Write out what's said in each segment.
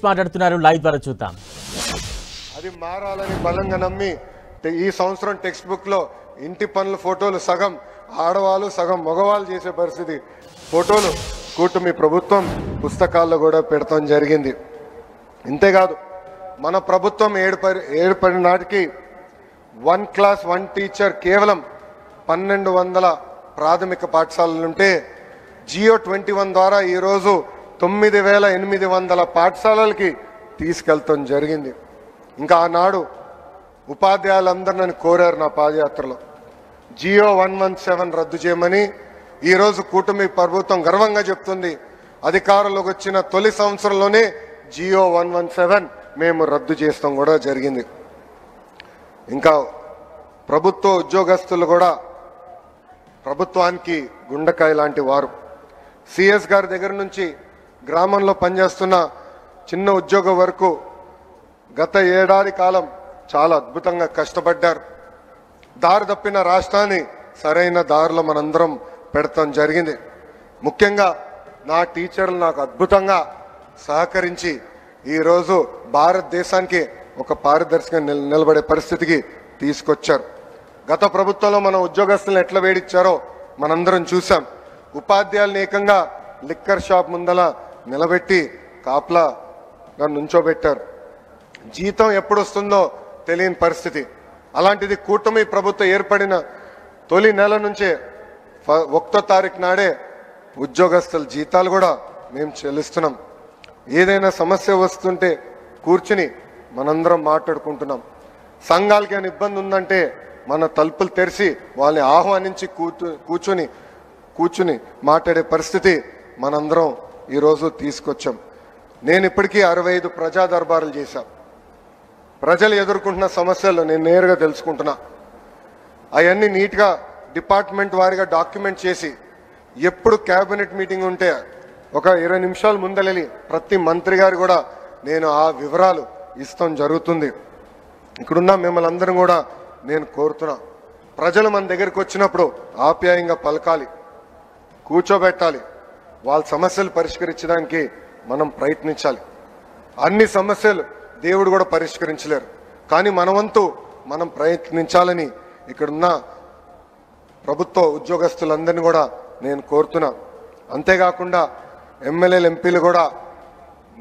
మాట్లాడుతున్నారు లైవ్ ద్వారా చూద్దాం. అది మారాలని బలంగా నమ్మి ఈ సంవత్సరం టెక్స్ట్ బుక్ లో ఇంటి పనుల ఫోటోలు సగం ఆడవాళ్ళు సగం మగవాళ్ళు చేసే పరిస్థితి ఫోటోలు కూటమి ప్రభుత్వం పుస్తకాల్లో కూడా పెడతాం జరిగింది. ఇంతేకాదు మన ప్రభుత్వం ఏడుపడి నాటికి 1 క్లాస్ 1 టీచర్ కేవలం 1200 ప్రాథమిక పాఠశాలలుంటే జియో 21 ద్వారా ఈరోజు 9800 పాఠశాలలకి తీసుకెళ్తాం జరిగింది. ఇంకా ఆనాడు ఉపాధ్యాయులందరూ నన్ను కోరారు నా పాదయాత్రలో జియో 117 రద్దు చేయమని. ఈరోజు కూటమి ప్రభుత్వం గర్వంగా చెప్తుంది అధికారంలోకి వచ్చిన తొలి సంవత్సరంలోనే జియో 117 మేము రద్దు చేస్తాం కూడా జరిగింది. ఇంకా ప్రభుత్వ ఉద్యోగస్తులు కూడా ప్రభుత్వానికి గుండెకాయ లాంటి వారు. సిఎస్ గారి దగ్గర నుంచి గ్రామంలో పనిచేస్తున్న చిన్న ఉద్యోగం వరకు గత ఏడాది కాలం చాలా అద్భుతంగా కష్టపడ్డారు. దారి తప్పిన రాష్ట్రాన్ని సరైన దారిలో మనందరం పెడతాం జరిగింది. ముఖ్యంగా నా టీచర్లు నాకు అద్భుతంగా సహకరించి ఈరోజు భారతదేశానికి ఒక పారదర్శకంగా నిలబడే పరిస్థితికి తీసుకొచ్చారు. గత ప్రభుత్వంలో మన ఉద్యోగస్తులను ఎట్లా వేడిచ్చారో మనందరం చూసాం. ఉపాధ్యాయులను ఏకంగా లిక్కర్ షాప్ ముందల నిలబెట్టి కాపలాగా నుంచోబెట్టారు. జీతం ఎప్పుడు వస్తుందో తెలియని పరిస్థితి. అలాంటిది కూటమి ప్రభుత్వం ఏర్పడిన తొలి నెల నుంచే 1వ తారీఖు నాడే ఉద్యోగస్తుల జీతాలు కూడా మేము చెల్లిస్తున్నాం. ఏదైనా సమస్య వస్తుంటే కూర్చుని మనందరం మాట్లాడుకుంటున్నాం. సంఘాలకి ఏమైనా ఇబ్బంది ఉందంటే మన తలుపులు తెరిచి వాళ్ళని ఆహ్వానించి కూర్చుని మాట్లాడే పరిస్థితి మనందరం ఈరోజు తీసుకొచ్చాం. నేను ఇప్పటికీ 65 ప్రజా దర్బారులు చేశాం. ప్రజలు ఎదుర్కొంటున్న సమస్యలు నేను నేరుగా తెలుసుకుంటున్నా. అవన్నీ నీట్గా డిపార్ట్మెంట్ వారిగా డాక్యుమెంట్ చేసి ఎప్పుడు క్యాబినెట్ మీటింగ్ ఉంటే ఒక 20 నిమిషాల ముందలెళ్ళి ప్రతి మంత్రి గారు కూడా నేను ఆ వివరాలు ఇస్తాం జరుగుతుంది. ఇక్కడున్న మిమ్మల్ని అందరం కూడా నేను కోరుతున్నా, ప్రజలు మన దగ్గరికి వచ్చినప్పుడు ఆప్యాయంగా పలకాలి, కూర్చోబెట్టాలి, వాళ్ళ సమస్యలు పరిష్కరించడానికి మనం ప్రయత్నించాలి. అన్ని సమస్యలు దేవుడు కూడా పరిష్కరించలేరు, కానీ మన వంతు మనం ప్రయత్నించాలని ఇక్కడున్న ప్రభుత్వ ఉద్యోగస్తులందరినీ కూడా నేను కోరుతున్నా. అంతేకాకుండా ఎమ్మెల్యేలు ఎంపీలు కూడా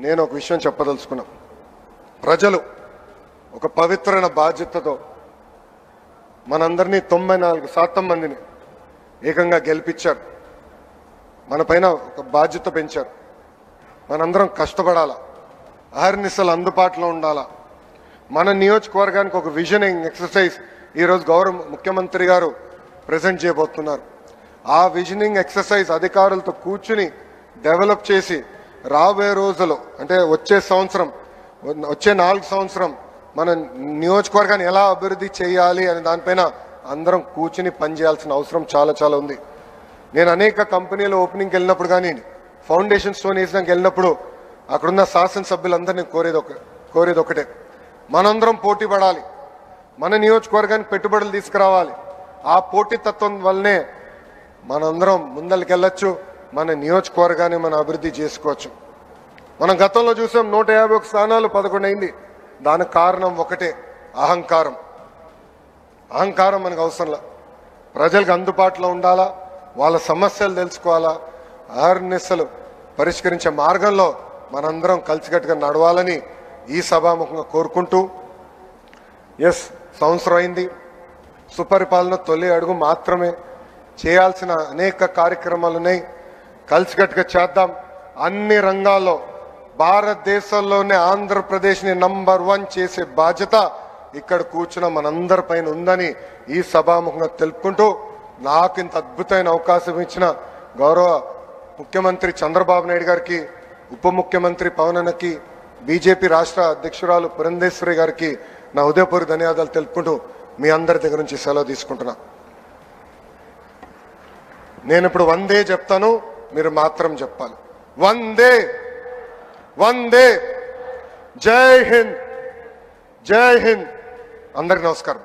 నేను ఒక విషయం చెప్పదలుచుకున్నా. ప్రజలు ఒక పవిత్రమైన బాధ్యతతో మనందరినీ 94% మందిని ఏకంగా గెలిపించారు. మన పైన ఒక బాధ్యత పెంచారు. మనందరం కష్టపడాలా, అహర్నిశలు అందుబాటులో ఉండాలా. మన నియోజకవర్గానికి ఒక విజనింగ్ ఎక్సర్సైజ్ ఈరోజు గౌరవ ముఖ్యమంత్రి గారు ప్రజెంట్ చేయబోతున్నారు. ఆ విజనింగ్ ఎక్సర్సైజ్ అధికారులతో కూర్చుని డెవలప్ చేసి రాబోయే రోజులు అంటే వచ్చే 4 సంవత్సరం మన నియోజకవర్గాన్ని ఎలా అభివృద్ధి చేయాలి అనే దానిపైన అందరం కూర్చుని పనిచేయాల్సిన అవసరం చాలా చాలా ఉంది. నేను అనేక కంపెనీల ఓపెనింగ్కి వెళ్ళినప్పుడు కానీ ఫౌండేషన్ స్టోన్ వేసినాక వెళ్ళినప్పుడు అక్కడున్న శాసనసభ్యులందరినీ కోరేది ఒకటే, మనందరం పోటీ పడాలి, మన నియోజకవర్గానికి పెట్టుబడులు తీసుకురావాలి. ఆ పోటీతత్వం వల్లనే మనందరం ముందరికెళ్ళచ్చు, మన నియోజకవర్గాన్ని మనం అభివృద్ధి చేసుకోవచ్చు. మనం గతంలో చూసాం 151 స్థానాలు 11 అయింది. దానికి కారణం ఒకటే, అహంకారం. అహంకారం మనకు అవసరంలా. ప్రజలకు అందుబాటులో ఉండాలా, వాళ్ళ సమస్యలు తెలుసుకోవాలా, అహర్నిశలు పరిష్కరించే మార్గంలో మనందరం కలిసికట్టుగా నడవాలని ఈ సభాముఖంగా కోరుకుంటూ, సంవత్సరం అయింది. సుపరిపాలన తొలి అడుగు మాత్రమే. చేయాల్సిన అనేక కార్యక్రమాలు ఉన్నాయి. కలిసికట్టుగా చేద్దాం. అన్ని రంగాల్లో భారతదేశంలోనే ఆంధ్రప్రదేశ్ని నంబర్ 1 చేసే బాధ్యత ఇక్కడ కూర్చున్న మనందరి పైన ఉందని ఈ సభాముఖంగా తెలుపుకుంటూ, నాకు ఇంత అద్భుతమైన అవకాశం ఇచ్చిన గౌరవ ముఖ్యమంత్రి చంద్రబాబు నాయుడు గారికి, ఉప ముఖ్యమంత్రి పవన్ అన్నకి, బీజేపీ రాష్ట్ర అధ్యక్షురాలు పురంధేశ్వరి గారికి నా హృదయపూర్వక ధన్యవాదాలు తెలుపుకుంటూ మీ అందరి దగ్గర నుంచి సెలవు తీసుకుంటున్నా. నేను ఇప్పుడు వందే చెప్తాను, మీరు మాత్రం చెప్పాలి. వందే వందే. జై హింద్, జై హింద్. అందరికి నమస్కారం.